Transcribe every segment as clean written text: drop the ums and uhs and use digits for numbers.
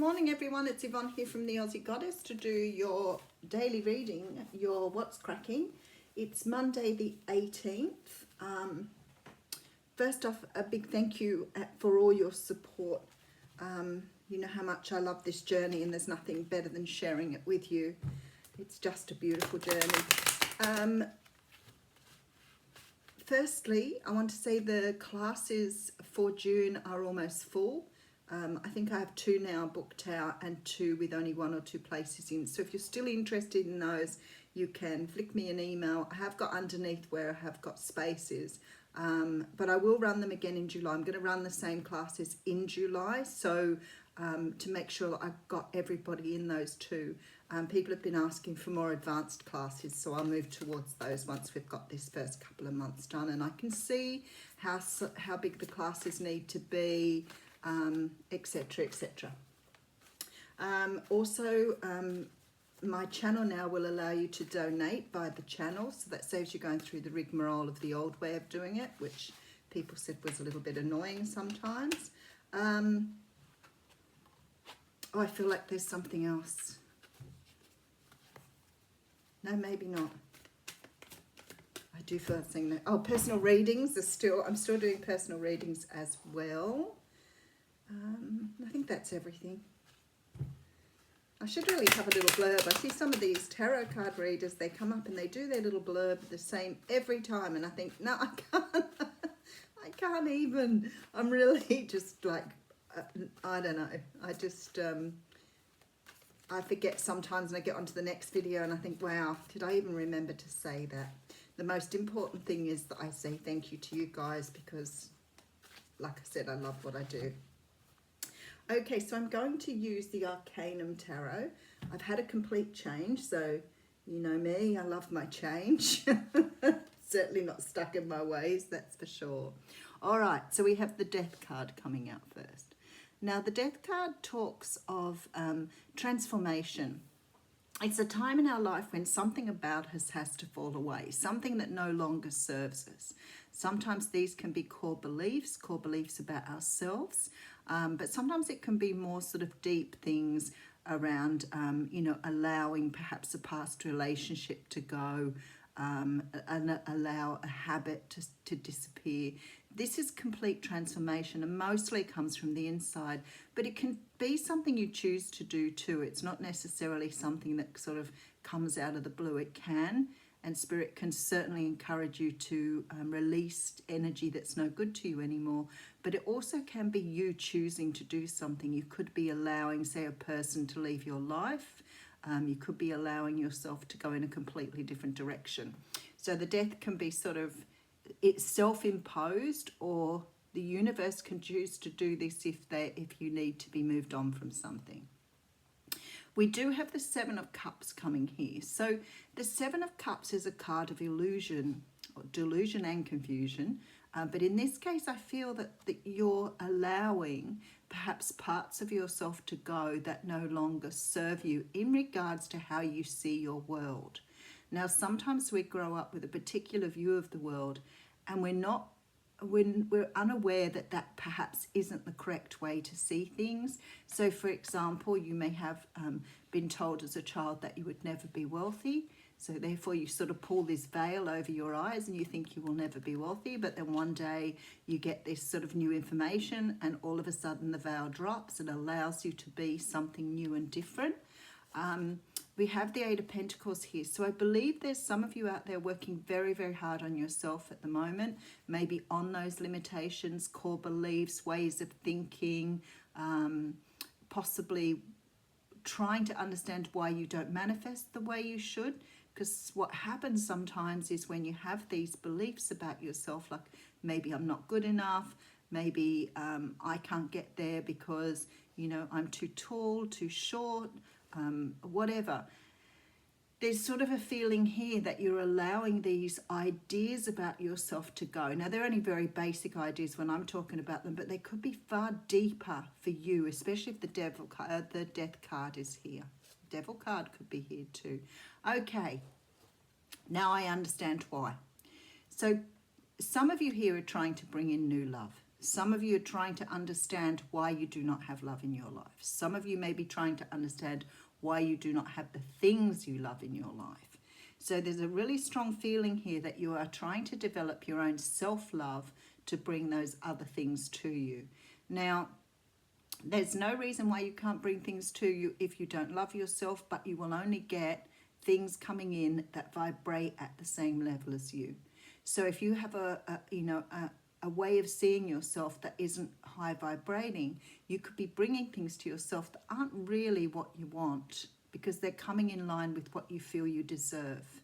morning everyone, it's Yvonne here from the Aussie Goddess to do your daily reading, your What's Cracking. It's Monday the 18th. First off, a big thank you for all your support. You know how much I love this journey and there's nothing better than sharing it with you. It's just a beautiful journey. Firstly, I want to say the classes for June are almost full. I think I have 2 now booked out and 2 with only 1 or 2 places in. So if you're still interested in those, you can flick me an email. I have got underneath where I have got spaces, but I will run them again in July. I'm going to run the same classes in July. So to make sure that I've got everybody in those too. People have been asking for more advanced classes, so I'll move towards those once we've got this first couple of months done. And I can see how big the classes need to be, etc, etc. Also, my channel now will allow you to donate by the channel, so that saves you going through the rigmarole of the old way of doing it, which people said was a little bit annoying sometimes. Oh, I feel like there's something else. No, maybe not. I do feel like saying that. Oh, personal readings are still, I'm still doing personal readings as well. I think that's everything. I should really have a little blurb. I see some of these tarot card readers, they come up and they do their little blurb the same every time, and I think, no, I can't. I can't even. I'm really just like, I don't know. I just, I forget sometimes, and I get onto the next video and I think, wow, did I even remember to say that? The most important thing is that I say thank you to you guys because, like I said, I love what I do. Okay, so I'm going to use the Arcanum Tarot. I've had a complete change, so you know me, I love my change. Certainly not stuck in my ways, that's for sure. All right, so we have the Death card coming out first. Now, the Death card talks of transformation. It's a time in our life when something about us has to fall away, something that no longer serves us. Sometimes these can be core beliefs about ourselves, but sometimes it can be more sort of deep things around, you know, allowing perhaps a past relationship to go, and allow a habit to disappear. This is complete transformation and mostly comes from the inside, but it can be something you choose to do too. It's not necessarily something that sort of comes out of the blue. It can, and Spirit can certainly encourage you to release energy that's no good to you anymore, but it also can be you choosing to do something. You could be allowing, say, a person to leave your life. You could be allowing yourself to go in a completely different direction. So the Death can be sort of, it's self-imposed, or the universe can choose to do this if you need to be moved on from something. We do have the 7 of Cups coming here. So the 7 of Cups is a card of illusion, or delusion and confusion. But in this case, I feel that you're allowing perhaps parts of yourself to go that no longer serve you in regards to how you see your world. Now, sometimes we grow up with a particular view of the world and we're unaware that that perhaps isn't the correct way to see things. So, for example, you may have been told as a child that you would never be wealthy. So therefore you sort of pull this veil over your eyes and you think you will never be wealthy, but then one day you get this sort of new information and all of a sudden the veil drops and allows you to be something new and different. We have the 8 of Pentacles here. So I believe there's some of you out there working very, very hard on yourself at the moment, maybe on those limitations, core beliefs, ways of thinking, possibly trying to understand why you don't manifest the way you should. Because what happens sometimes is when you have these beliefs about yourself, like maybe I'm not good enough, maybe I can't get there because, you know, I'm too tall, too short, whatever. There's sort of a feeling here that you're allowing these ideas about yourself to go. Now, they're only very basic ideas when I'm talking about them, but they could be far deeper for you, especially if the Death card is here. Devil card could be here too. Okay, now I understand why. So some of you here are trying to bring in new love. Some of you are trying to understand why you do not have love in your life. Some of you may be trying to understand why you do not have the things you love in your life. So there's a really strong feeling here that you are trying to develop your own self-love to bring those other things to you. Now, there's no reason why you can't bring things to you if you don't love yourself, but you will only get things coming in that vibrate at the same level as you. So if you have a way of seeing yourself that isn't high vibrating, you could be bringing things to yourself that aren't really what you want because they're coming in line with what you feel you deserve.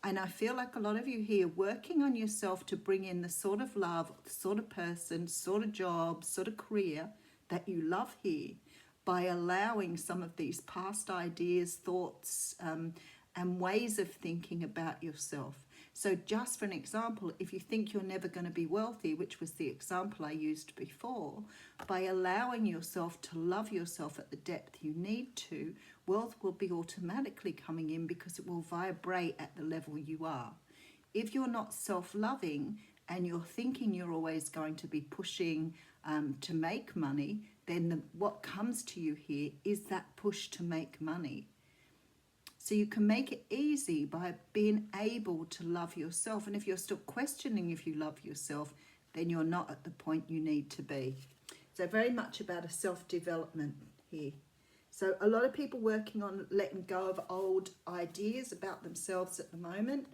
And I feel like a lot of you here working on yourself to bring in the sort of love, the sort of person, sort of job, sort of career that you love here by allowing some of these past ideas, thoughts, and ways of thinking about yourself. So just for an example, if you think you're never going to be wealthy, which was the example I used before, by allowing yourself to love yourself at the depth you need to, wealth will be automatically coming in because it will vibrate at the level you are. If you're not self-loving and you're thinking you're always going to be pushing to make money, then what comes to you here is that push to make money. So you can make it easy by being able to love yourself. And if you're still questioning if you love yourself, then you're not at the point you need to be. So very much about a self-development here. So a lot of people working on letting go of old ideas about themselves at the moment.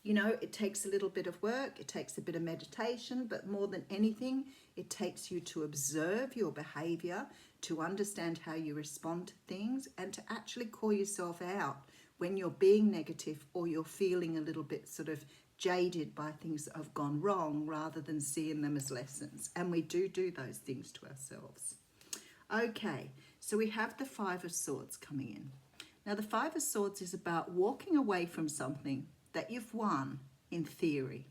You know, it takes a little bit of work, it takes a bit of meditation, but more than anything, it takes you to observe your behavior, to understand how you respond to things, and to actually call yourself out when you're being negative or you're feeling a little bit sort of jaded by things that have gone wrong rather than seeing them as lessons. And we do those things to ourselves. Okay, so we have the Five of Swords coming in. Now the Five of Swords is about walking away from something that you've won in theory.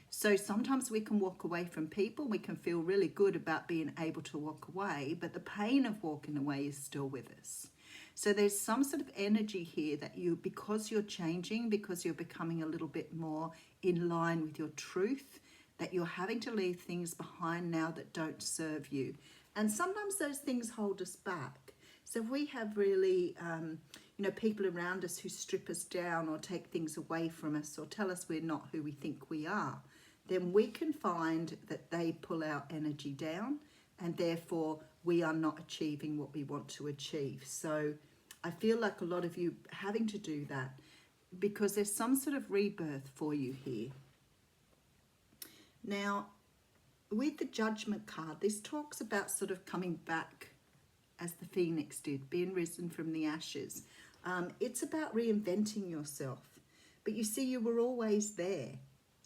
So sometimes we can walk away from people, we can feel really good about being able to walk away, but the pain of walking away is still with us. So there's some sort of energy here that you, because you're changing, because you're becoming a little bit more in line with your truth, that you're having to leave things behind now that don't serve you. And sometimes those things hold us back. So if we have really, people around us who strip us down or take things away from us or tell us we're not who we think we are, then we can find that they pull our energy down and therefore we are not achieving what we want to achieve. So I feel like a lot of you having to do that because there's some sort of rebirth for you here. Now, with the Judgment card, this talks about sort of coming back as the phoenix did, being risen from the ashes. It's about reinventing yourself. But you see, you were always there.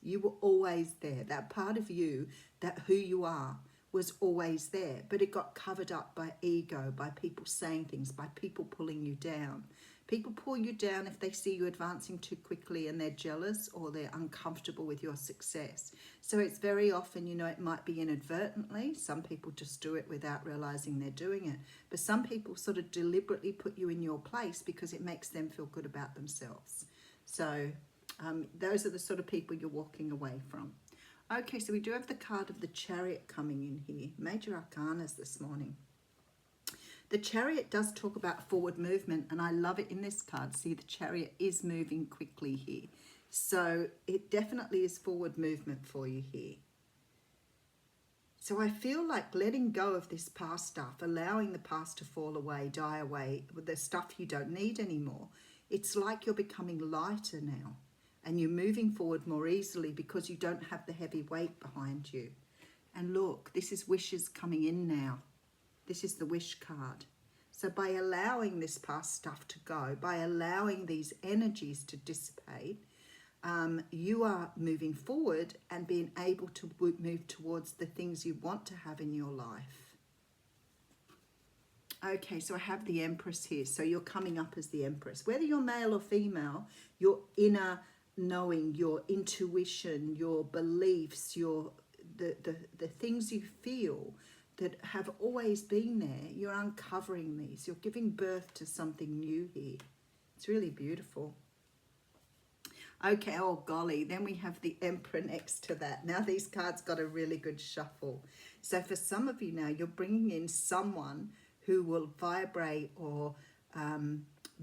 You were always there. That part of you, that who you are, was always there. But it got covered up by ego, by people saying things, by people pulling you down. People pull you down if they see you advancing too quickly and they're jealous or they're uncomfortable with your success. So it's very often, it might be inadvertently. Some people just do it without realizing they're doing it. But some people sort of deliberately put you in your place because it makes them feel good about themselves. So those are the sort of people you're walking away from. Okay, so we do have the card of the Chariot coming in here. Major Arcanas this morning. The Chariot does talk about forward movement, and I love it in this card. See, the Chariot is moving quickly here. So it definitely is forward movement for you here. So I feel like letting go of this past stuff, allowing the past to fall away, die away, with the stuff you don't need anymore. It's like you're becoming lighter now, and you're moving forward more easily because you don't have the heavy weight behind you. And look, this is wishes coming in now. This is the wish card. So by allowing this past stuff to go, by allowing these energies to dissipate, you are moving forward and being able to move towards the things you want to have in your life. Okay, so I have the Empress here. So you're coming up as the Empress. Whether you're male or female, your inner knowing, your intuition, your beliefs, the things you feel that have always been there, you're uncovering these. You're giving birth to something new here. It's really beautiful. Okay, oh golly, then we have the Emperor next to that. Now these cards got a really good shuffle. So for some of you now, you're bringing in someone who will vibrate or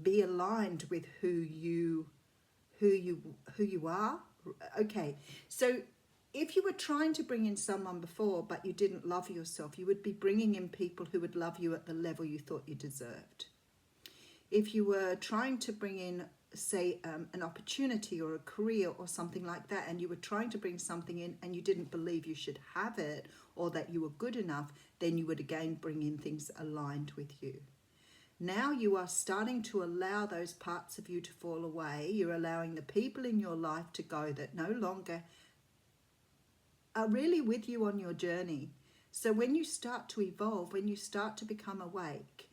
be aligned with who you are. Okay, so if you were trying to bring in someone before but you didn't love yourself, you would be bringing in people who would love you at the level you thought you deserved. If you were trying to bring in, say, an opportunity or a career or something like that, and you were trying to bring something in and you didn't believe you should have it or that you were good enough, then you would again bring in things aligned with you. Now you are starting to allow those parts of you to fall away. You're allowing the people in your life to go that no longer are really with you on your journey. So when you start to evolve, when you start to become awake,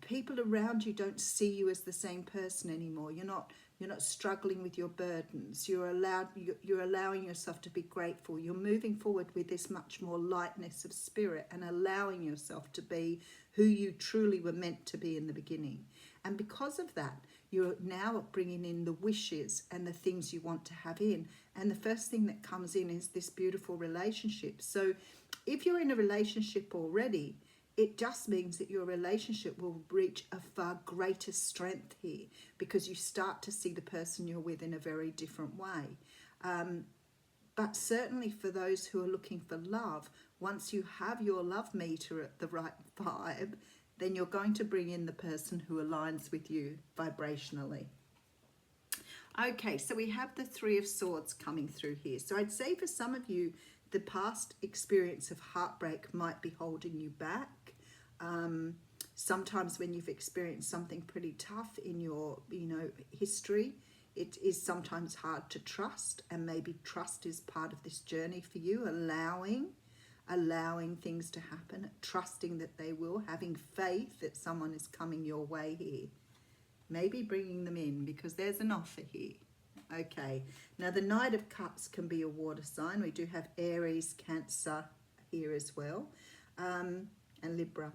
people around you don't see you as the same person anymore. You're not struggling with your burdens. You're allowing yourself to be grateful. You're moving forward with this much more lightness of spirit and allowing yourself to be who you truly were meant to be in the beginning. And because of that, you're now bringing in the wishes and the things you want to have in. And the first thing that comes in is this beautiful relationship. So if you're in a relationship already, it just means that your relationship will reach a far greater strength here because you start to see the person you're with in a very different way. But certainly for those who are looking for love, once you have your love meter at the right vibe, then you're going to bring in the person who aligns with you vibrationally. Okay, so we have the Three of Swords coming through here. So I'd say for some of you, the past experience of heartbreak might be holding you back. Sometimes when you've experienced something pretty tough in your, history, it is sometimes hard to trust, and maybe trust is part of this journey for you, allowing things to happen, trusting that they will, having faith that someone is coming your way here. Maybe bringing them in because there's an offer here. Okay, now the Knight of Cups can be a water sign. We do have Aries, Cancer here as well, and Libra.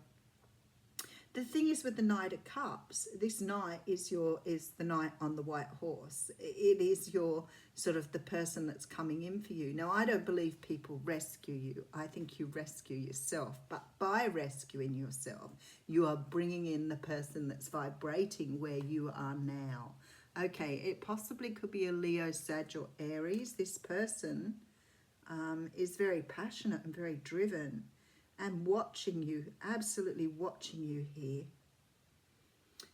The thing is with the Knight of Cups, this knight is the knight on the white horse. It is your sort of the person that's coming in for you. Now, I don't believe people rescue you. I think you rescue yourself. But by rescuing yourself, you are bringing in the person that's vibrating where you are now. Okay, it possibly could be a Leo, Sag, or Aries. This person is very passionate and very driven and watching you, absolutely watching you here.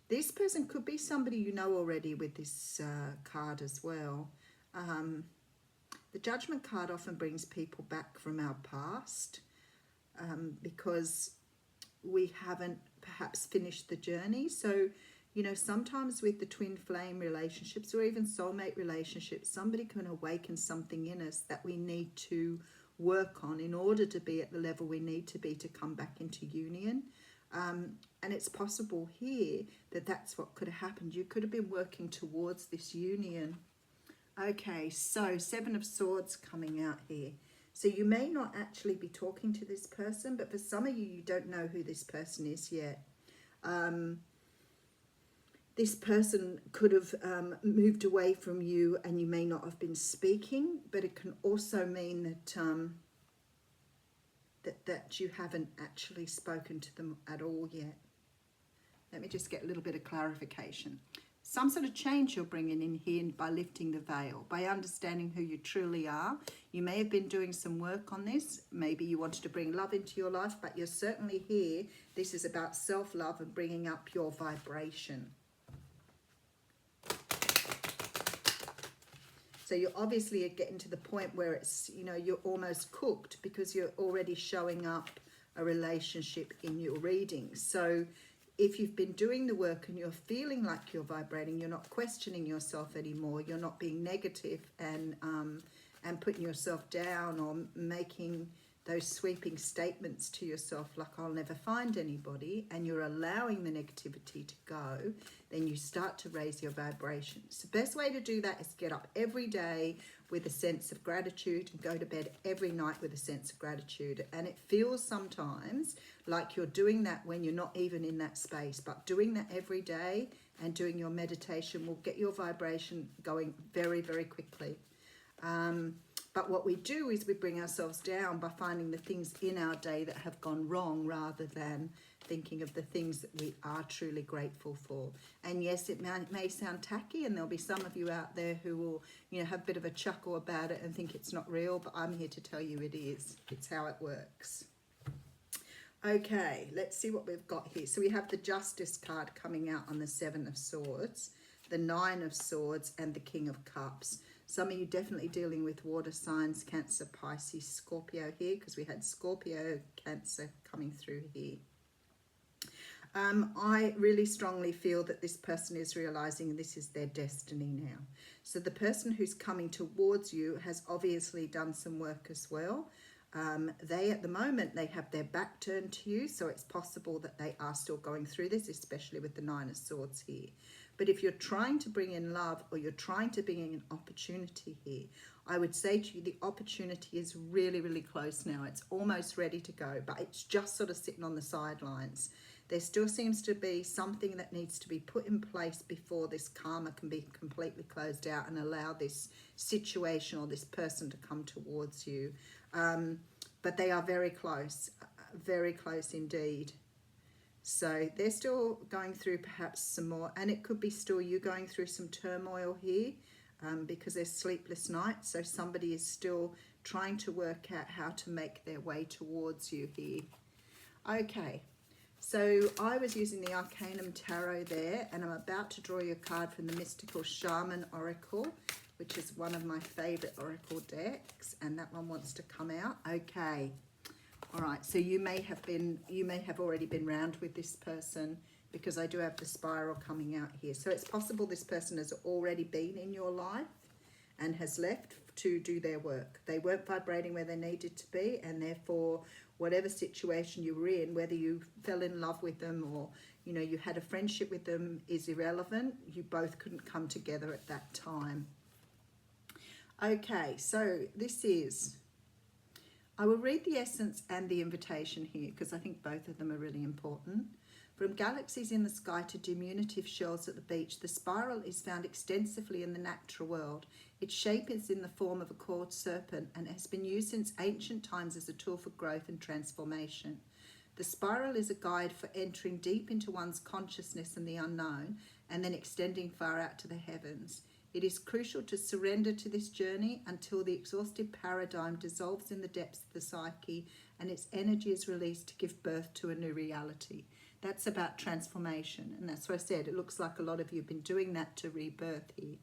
This person could be somebody you know already with this card as well. The Judgment card often brings people back from our past because we haven't perhaps finished the journey. So, sometimes with the twin flame relationships or even soulmate relationships, somebody can awaken something in us that we need to work on in order to be at the level we need to be to come back into union. And it's possible here that that's what could have happened. You could have been working towards this union. Okay, so Seven of Swords coming out here. So you may not actually be talking to this person, but for some of you, you don't know who this person is yet. This person could have moved away from you and you may not have been speaking, but it can also mean that you haven't actually spoken to them at all yet. Let me just get a little bit of clarification. Some sort of change you're bringing in here by lifting the veil, by understanding who you truly are. You may have been doing some work on this. Maybe you wanted to bring love into your life, but you're certainly here. This is about self-love and bringing up your vibration. So you're obviously getting to the point where it's, you're almost cooked because you're already showing up a relationship in your readings. So if you've been doing the work and you're feeling like you're vibrating, you're not questioning yourself anymore, you're not being negative and putting yourself down or making those sweeping statements to yourself like I'll never find anybody, and you're allowing the negativity to go, then you start to raise your vibrations. The best way to do that is get up every day with a sense of gratitude and go to bed every night with a sense of gratitude. And it feels sometimes like you're doing that when you're not even in that space, but doing that every day and doing your meditation will get your vibration going very, very quickly. But what we do is we bring ourselves down by finding the things in our day that have gone wrong rather than thinking of the things that we are truly grateful for. And yes, it may sound tacky, and there'll be some of you out there who will, have a bit of a chuckle about it and think it's not real, but I'm here to tell you it is. It's how it works. Okay, let's see what we've got here. So we have the Justice card coming out on the 7 of Swords, the 9 of Swords, and the King of Cups. Some of you definitely dealing with water signs, Cancer, Pisces, Scorpio here, because we had Scorpio, Cancer coming through here. I really strongly feel that this person is realizing this is their destiny now. So the person who's coming towards you has obviously done some work as well. They, at the moment, they have their back turned to you, so it's possible that they are still going through this, especially with the 9 of Swords here. But if you're trying to bring in love, or you're trying to bring in an opportunity here, I would say to you the opportunity is really, really close now. It's almost ready to go, but it's just sort of sitting on the sidelines. There still seems to be something that needs to be put in place before this karma can be completely closed out and allow this situation or this person to come towards you. But they are very close indeed. So they're still going through perhaps some more, and it could be still you going through some turmoil here because there's sleepless nights. So somebody is still trying to work out how to make their way towards you here. Okay, so I was using the Arcanum Tarot there, and I'm about to draw you a card from the Mystical Shaman Oracle, which is one of my favorite oracle decks, and that one wants to come out. Okay. All right, so you may have already been round with this person, because I do have the spiral coming out here. So it's possible this person has already been in your life and has left to do their work. They weren't vibrating where they needed to be, and therefore whatever situation you were in, whether you fell in love with them or you had a friendship with them, is irrelevant. You both couldn't come together at that time. Okay, so I will read the essence and the invitation here because I think both of them are really important. From galaxies in the sky to diminutive shells at the beach, the spiral is found extensively in the natural world. Its shape is in the form of a coiled serpent and has been used since ancient times as a tool for growth and transformation. The spiral is a guide for entering deep into one's consciousness and the unknown, and then extending far out to the heavens. It is crucial to surrender to this journey until the exhausted paradigm dissolves in the depths of the psyche and its energy is released to give birth to a new reality. That's about transformation, and that's what I said. It looks like a lot of you have been doing that to rebirth here.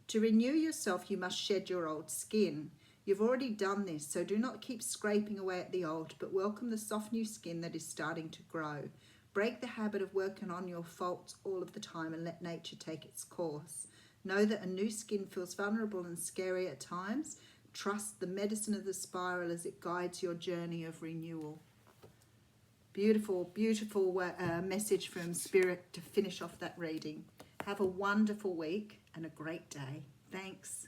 To renew yourself, you must shed your old skin. You've already done this, so do not keep scraping away at the old, but welcome the soft new skin that is starting to grow. Break the habit of working on your faults all of the time and let nature take its course. Know that a new skin feels vulnerable and scary at times. Trust the medicine of the spiral as it guides your journey of renewal. Beautiful, beautiful message from Spirit to finish off that reading. Have a wonderful week and a great day. Thanks.